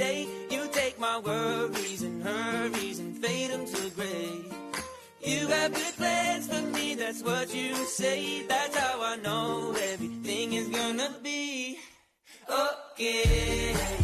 day. You take my worries and hurries and fade them to gray. You have good plans for me, that's what you say. That's how I know everything is gonna be okay.